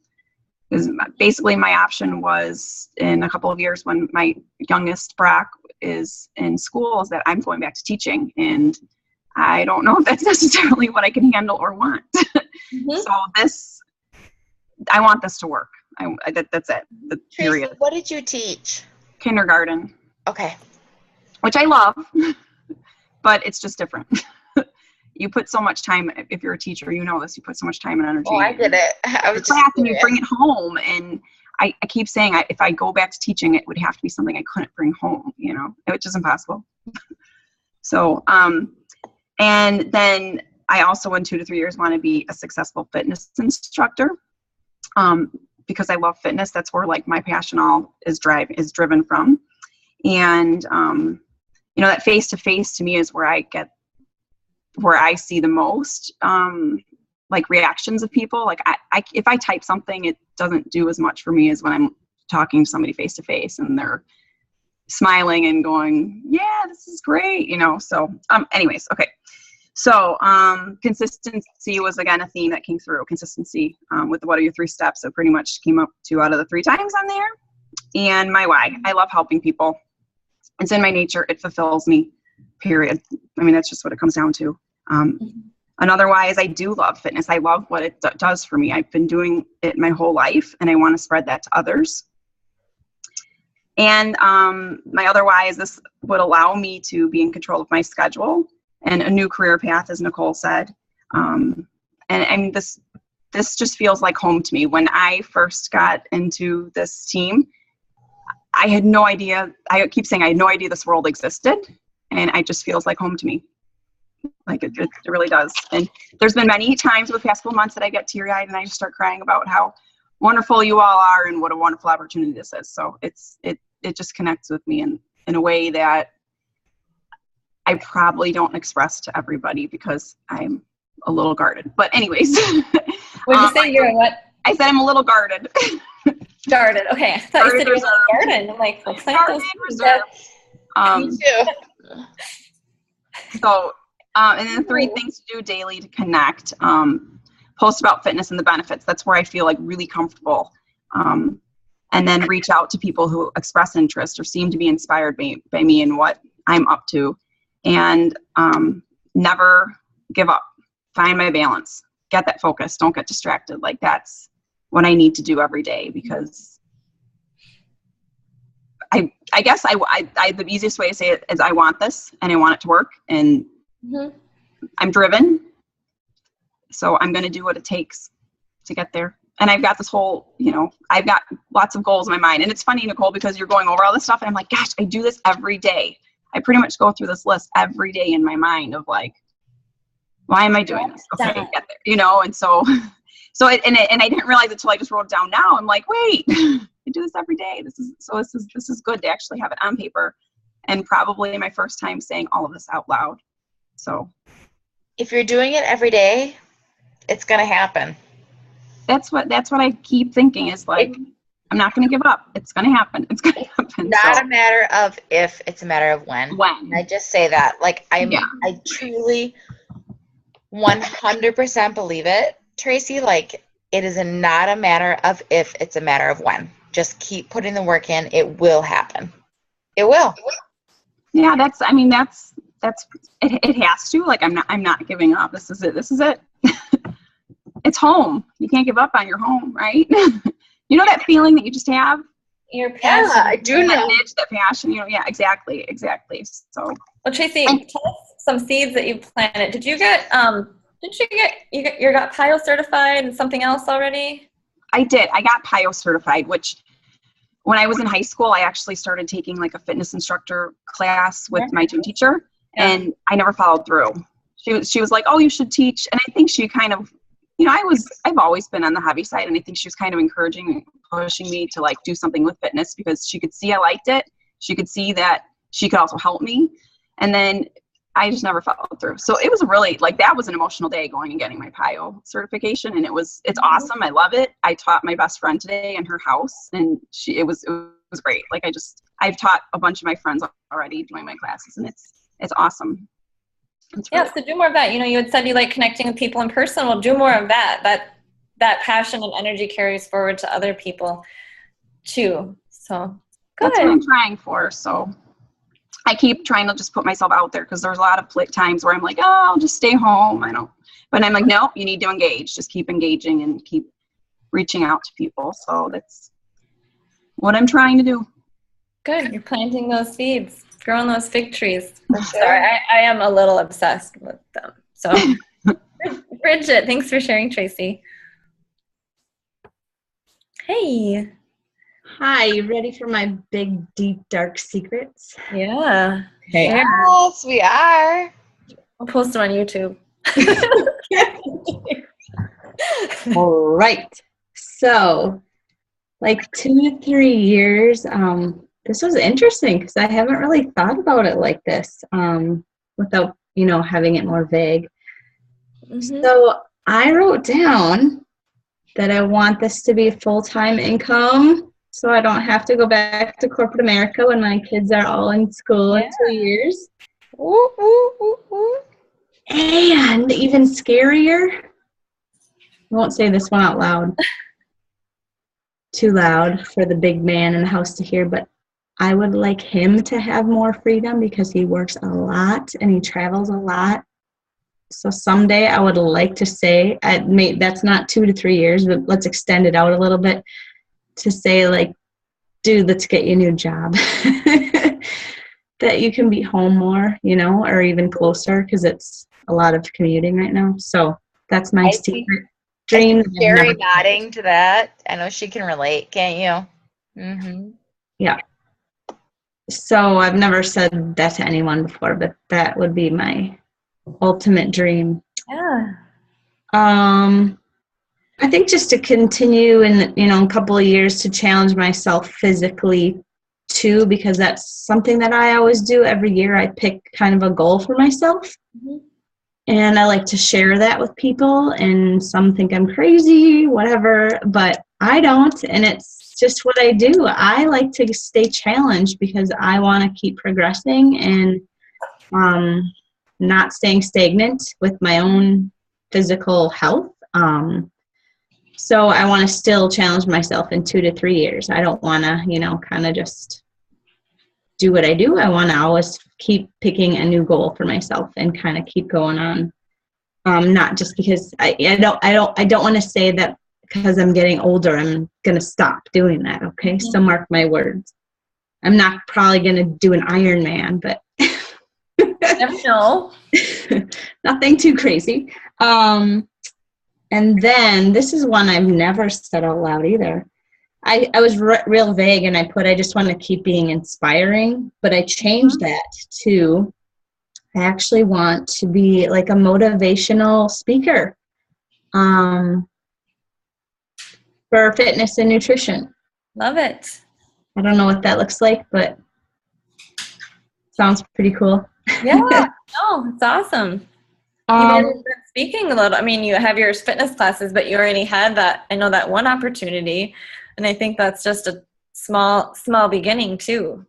Because basically my option was in a couple of years when my youngest Brock is in school is that I'm going back to teaching. And I don't know if that's necessarily what I can handle or want. So I want this to work. That's it. The period. Tracy, what did you teach? Kindergarten. Okay. Which I love, but it's just different. You put so much time, if you're a teacher, you know this, you put so much time and energy. Oh, I did it. I was class and you bring it home. And I keep saying if I go back to teaching, it would have to be something I couldn't bring home, you know, which is impossible. So, and then I also in 2 to 3 years want to be a successful fitness instructor. Because I love fitness. That's where like my passion is driven from. And, you know, that face-to-face to me is where I see the most, like reactions of people. Like if I type something, it doesn't do as much for me as when I'm talking to somebody face-to-face and they're smiling and going, yeah, this is great. You know? So, anyways, okay. So, consistency was again a theme that came through. Consistency with what are your 3 steps? So pretty much came up 2 out of the 3 times on there. And my why. I love helping people. It's in my nature. It fulfills me, period. I mean, that's just what it comes down to. Another why is I do love fitness. I love what it does for me. I've been doing it my whole life, and I want to spread that to others. And my other why is this would allow me to be in control of my schedule and a new career path, as Nicole said. And this just feels like home to me. When I first got into this team, I had no idea. I keep saying I had no idea this world existed, and it just feels like home to me. Like it really does. And there's been many times with the past couple months that I get teary-eyed and I start crying about how wonderful you all are and what a wonderful opportunity this is. So it just connects with me in a way that I probably don't express to everybody because I'm a little guarded. But anyways. What did you say? You're what? I said I'm a little guarded. Guarded. Okay. I thought you said you were a garden. I'm like, let's plant those Me too. So, and then 3 things to do daily to connect. Post about fitness and the benefits. That's where I feel like really comfortable. And then reach out to people who express interest or seem to be inspired by me and what I'm up to. And never give up. Find my balance. Get that focus. Don't get distracted. Like that's what I need to do every day because I guess I the easiest way to say it is I want this and I want it to work and I'm driven. So I'm going to do what it takes to get there. And I've got this whole, you know, I've got lots of goals in my mind. And it's funny, Nicole, because you're going over all this stuff and I'm like, gosh, I do this every day. I pretty much go through this list every day in my mind of like, why am I doing this? Okay, get there, you know? And so I didn't realize it until I just wrote it down now. I'm like, wait, I do this every day. This is good to actually have it on paper and probably my first time saying all of this out loud. So if you're doing it every day, it's going to happen. That's what I keep thinking is like, I'm not going to give up. It's going to happen. It's going to happen. Not a matter of if, it's a matter of when. When. I just say that. Like, I truly 100% believe it, Tracy. Like, it is not a matter of if, it's a matter of when. Just keep putting the work in. It will happen. It will. Yeah, it has to. Like, I'm not giving up. This is it. it's home. You can't give up on your home, right? You know that feeling that you just have? Your passion. Yeah, I do know. That itch, that passion, you know, yeah, exactly. So. Well, Tracy, tell us some seeds that you planted. Did you get you got PIO certified and something else already? I did. I got PIO certified, which when I was in high school, I actually started taking like a fitness instructor class with my gym teacher, and I never followed through. She was like, "Oh, you should teach," and I think she kind of, you know, I've always been on the heavy side, and I think she was kind of encouraging and pushing me to like do something with fitness because she could see I liked it. She could see that she could also help me, and then I just never followed through. So it was really like, that was an emotional day going and getting my PIO certification. And it's awesome. I love it. I taught my best friend today in her house, and it was great. Like I've taught a bunch of my friends already doing my classes, and it's awesome. So do more of that. You know, you had said you like connecting with people in person. Well, do more of that. That passion and energy carries forward to other people too. So good. That's what I'm trying for. So I keep trying to just put myself out there, because there's a lot of times where I'm like, oh, I'll just stay home. But I'm like, no, you need to engage. Just keep engaging and keep reaching out to people. So that's what I'm trying to do. Good. You're planting those seeds, growing those fig trees. Sorry, I am a little obsessed with them. So Bridget, thanks for sharing, Tracy. Hey. Hi, you ready for my big, deep, dark secrets? Yeah. Okay. Yes, we are. I'll post them on YouTube. All right. So, like 2 to 3 years, this was interesting because I haven't really thought about it like this without, having it more vague. Mm-hmm. So I wrote down that I want this to be full-time income, so I don't have to go back to corporate America when my kids are all in school in 2 years. Ooh, ooh, ooh, ooh. And even scarier, I won't say this one out loud, too loud for the big man in the house to hear, but I would like him to have more freedom because he works a lot and he travels a lot. So someday I would like to say, that's not 2 to 3 years, but let's extend it out a little bit to say, like, dude, let's get you a new job. That you can be home more, or even closer, because it's a lot of commuting right now. So that's my secret dream. Sherry nodding to that. I know she can relate, can't you? Mm-hmm. Yeah. So I've never said that to anyone before, but that would be my ultimate dream. Yeah. I think just to continue in, a couple of years to challenge myself physically too, because that's something that I always do every year. I pick kind of a goal for myself. Mm-hmm. And I like to share that with people, and some think I'm crazy, whatever, but I don't. And it's just what I do. I like to stay challenged because I want to keep progressing and not staying stagnant with my own physical health. So I want to still challenge myself in 2 to 3 years. I don't want to, kind of just do what I do. I want to always keep picking a new goal for myself and kind of keep going on. Not just because I don't want to say that because I'm getting older, I'm going to stop doing that. Okay. Mm-hmm. So mark my words. I'm not probably going to do an Ironman, but never know. Nothing too crazy. And then this is one I've never said out loud either. I was real vague, and I just want to keep being inspiring, but I changed that to I actually want to be like a motivational speaker for fitness and nutrition. Love it. I don't know what that looks like, but sounds pretty cool. Yeah, no, it's awesome. You've been speaking a little. I mean, you have your fitness classes, but you already had that. I know that one opportunity, and I think that's just a small beginning too.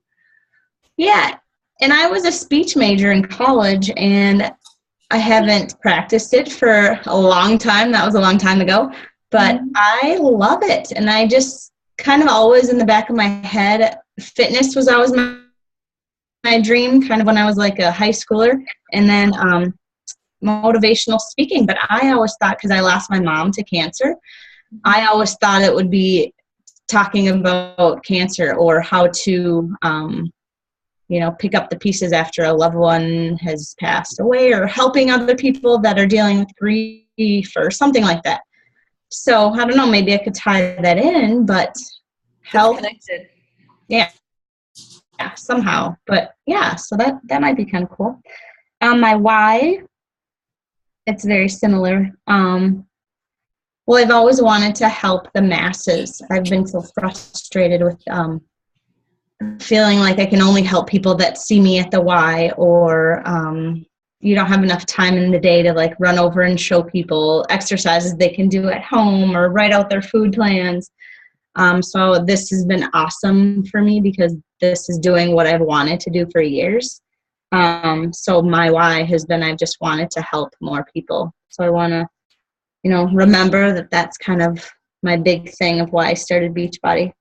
Yeah, and I was a speech major in college, and I haven't practiced it for a long time. That was a long time ago, but I love it, and I just kind of always in the back of my head, fitness was always my dream, kind of when I was like a high schooler, and then motivational speaking, but I always thought, because I lost my mom to cancer, I always thought it would be talking about cancer or how to, pick up the pieces after a loved one has passed away, or helping other people that are dealing with grief or something like that. So I don't know, maybe I could tie that in, but health, connected. yeah, somehow. But yeah, so that might be kind of cool. My why, it's very similar. Well, I've always wanted to help the masses. I've been so frustrated with feeling like I can only help people that see me at the Y, or you don't have enough time in the day to like run over and show people exercises they can do at home or write out their food plans. So this has been awesome for me because this is doing what I've wanted to do for years. So my why has been I've just wanted to help more people. So I want to, remember that that's kind of my big thing of why I started Beachbody.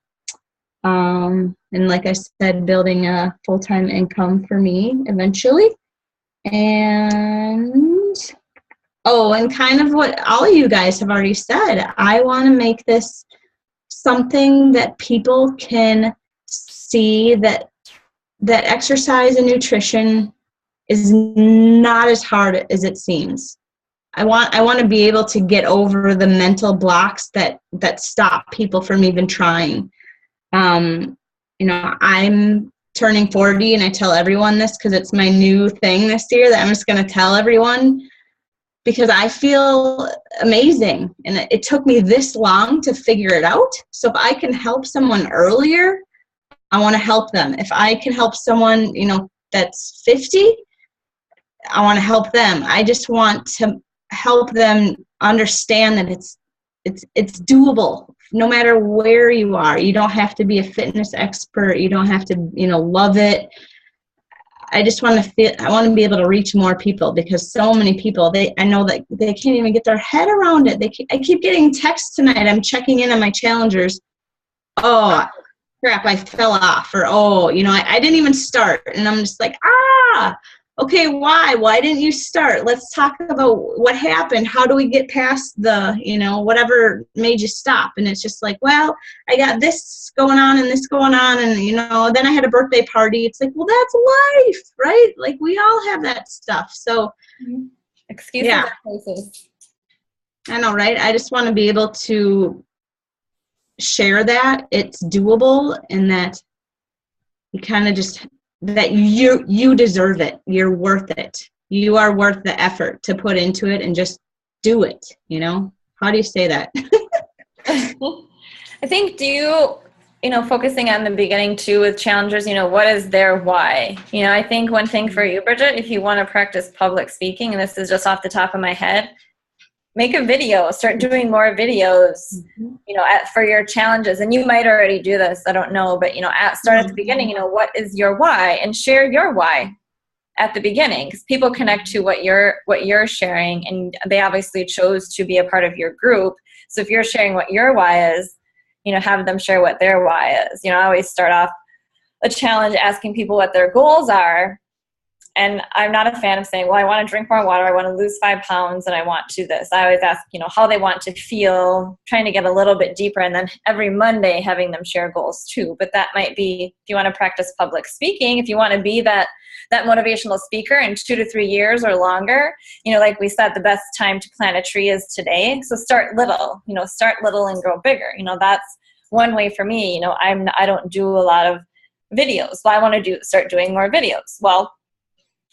And like I said, building a full-time income for me eventually. And kind of what all you guys have already said, I want to make this something that people can see that exercise and nutrition is not as hard as it seems. I want to be able to get over the mental blocks that stop people from even trying. I'm turning 40, and I tell everyone this because it's my new thing this year that I'm just going to tell everyone, because I feel amazing. And it took me this long to figure it out. So if I can help someone earlier, I want to help them. If I can help someone, that's 50, I want to help them. I just want to help them understand that it's doable. No matter where you are, you don't have to be a fitness expert. You don't have to, love it. I just want to be able to reach more people, because so many people, I know that they can't even get their head around it. I keep getting texts tonight. I'm checking in on my challengers. Oh, crap, I fell off. Or, I didn't even start. And I'm just like, okay, why? Why didn't you start? Let's talk about what happened. How do we get past the, whatever made you stop? And it's just like, well, I got this going on and this going on. And, then I had a birthday party. It's like, well, that's life, right? Like, we all have that stuff. So, excuses are places. I know, right? I just want to be able to share that it's doable, and that you kind of just, that you deserve it. You're worth it. You are worth the effort to put into it, and just do it. How do you say that? I think, focusing on the beginning too with challengers, what is their why? I think one thing for you, Bridget, if you want to practice public speaking, and this is just off the top of my head, make a video, start doing more videos, for your challenges. And you might already do this, I don't know, but, start at the beginning, what is your why, and share your why at the beginning, because people connect to what you're sharing, and they obviously chose to be a part of your group. So if you're sharing what your why is, have them share what their why is. I always start off a challenge asking people what their goals are. And I'm not a fan of saying, well, I want to drink more water, I want to lose 5 pounds, and I want to this. I always ask, how they want to feel, trying to get a little bit deeper, and then every Monday having them share goals too. But that might be, if you want to practice public speaking, if you want to be that motivational speaker in 2 to 3 years or longer, like we said, the best time to plant a tree is today. So start little, and grow bigger. That's one way for me. I don't do a lot of videos. Well, I want to start doing more videos. Well,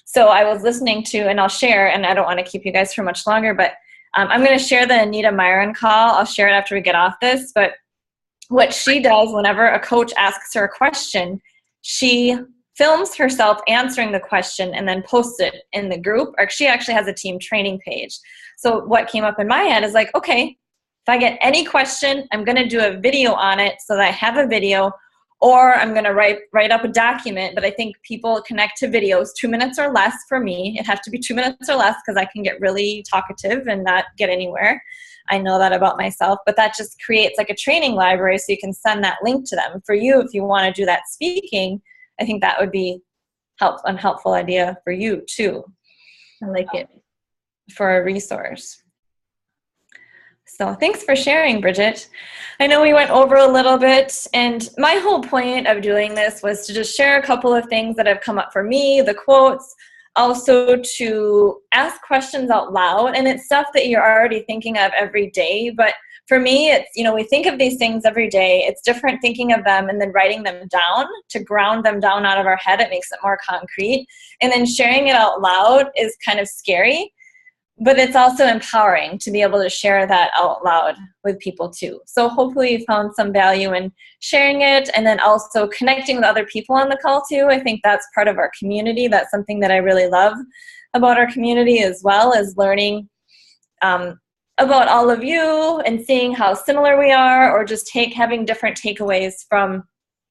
so I was listening to, and I'll share, and I don't want to keep you guys for much longer, but I'm going to share the Anita Myron call. I'll share it after we get off this. But what she does whenever a coach asks her a question, she films herself answering the question and then posts it in the group. Or she actually has a team training page. So what came up in my head is like, okay, if I get any question, I'm going to do a video on it so that I have a video. Or I'm going to write up a document, but I think people connect to videos 2 minutes or less for me. It has to be 2 minutes or less because I can get really talkative and not get anywhere. I know that about myself, but that just creates like a training library so you can send that link to them. For you, if you want to do that speaking, I think that would be a helpful idea for you too. I like it. for a resource. So thanks for sharing, Bridget. I know we went over a little bit, and my whole point of doing this was to just share a couple of things that have come up for me, the quotes, also to ask questions out loud. And it's stuff that you're already thinking of every day. But for me, it's, we think of these things every day. It's different thinking of them and then writing them down to ground them down out of our head. It makes it more concrete. And then sharing it out loud is kind of scary. But it's also empowering to be able to share that out loud with people too. So hopefully you found some value in sharing it, and then also connecting with other people on the call too. I think that's part of our community. That's something that I really love about our community, as well as learning about all of you and seeing how similar we are, or just having different takeaways from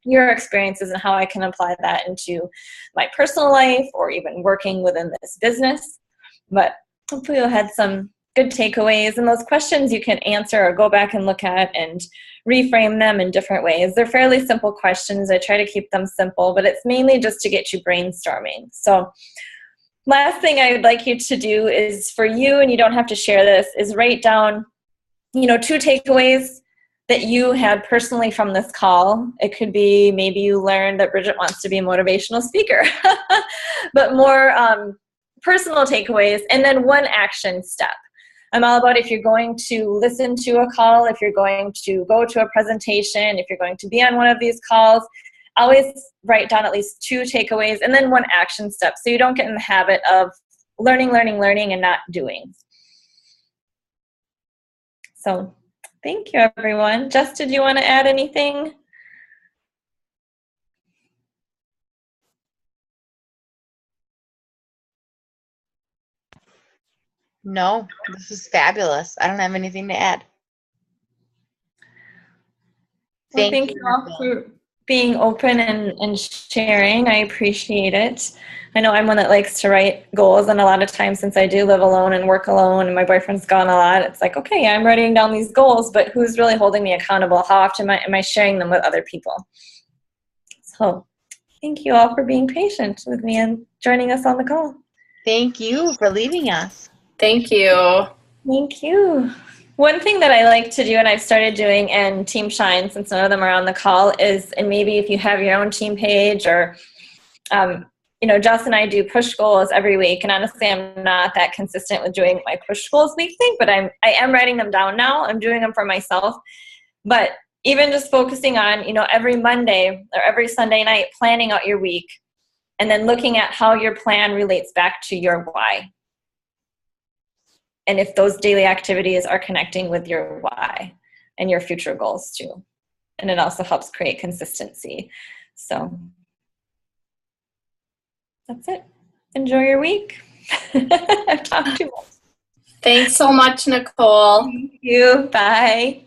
your experiences and how I can apply that into my personal life or even working within this business. But hopefully you'll have some good takeaways, and those questions you can answer or go back and look at and reframe them in different ways. They're fairly simple questions. I try to keep them simple, but it's mainly just to get you brainstorming. So last thing I would like you to do is for you, and you don't have to share this, is write down, 2 takeaways that you had personally from this call. It could be maybe you learned that Bridget wants to be a motivational speaker, but more personal takeaways, and then 1 action step. I'm all about if you're going to listen to a call, if you're going to go to a presentation, if you're going to be on one of these calls, always write down at least 2 takeaways and then 1 action step, so you don't get in the habit of learning and not doing. So thank you, everyone. Jess, did you want to add anything? No, this is fabulous. I don't have anything to add. Well, thank you all for being open and sharing. I appreciate it. I know I'm one that likes to write goals, and a lot of times, since I do live alone and work alone and my boyfriend's gone a lot, it's like, okay, I'm writing down these goals, but who's really holding me accountable? How often am I sharing them with other people? So thank you all for being patient with me and joining us on the call. Thank you for leaving us. Thank you. Thank you. One thing that I like to do, and I've started doing in Team Shine, since none of them are on the call, is, and maybe if you have your own team page, or, Jess and I do push goals every week, and honestly, I'm not that consistent with doing my push goals week thing, but I am writing them down now. I'm doing them for myself. But even just focusing on, every Monday or every Sunday night, planning out your week, and then looking at how your plan relates back to your why. And if those daily activities are connecting with your why and your future goals too. And it also helps create consistency. So that's it. Enjoy your week. I've talked too much. Thanks so much, Nicole. Thank you. Bye.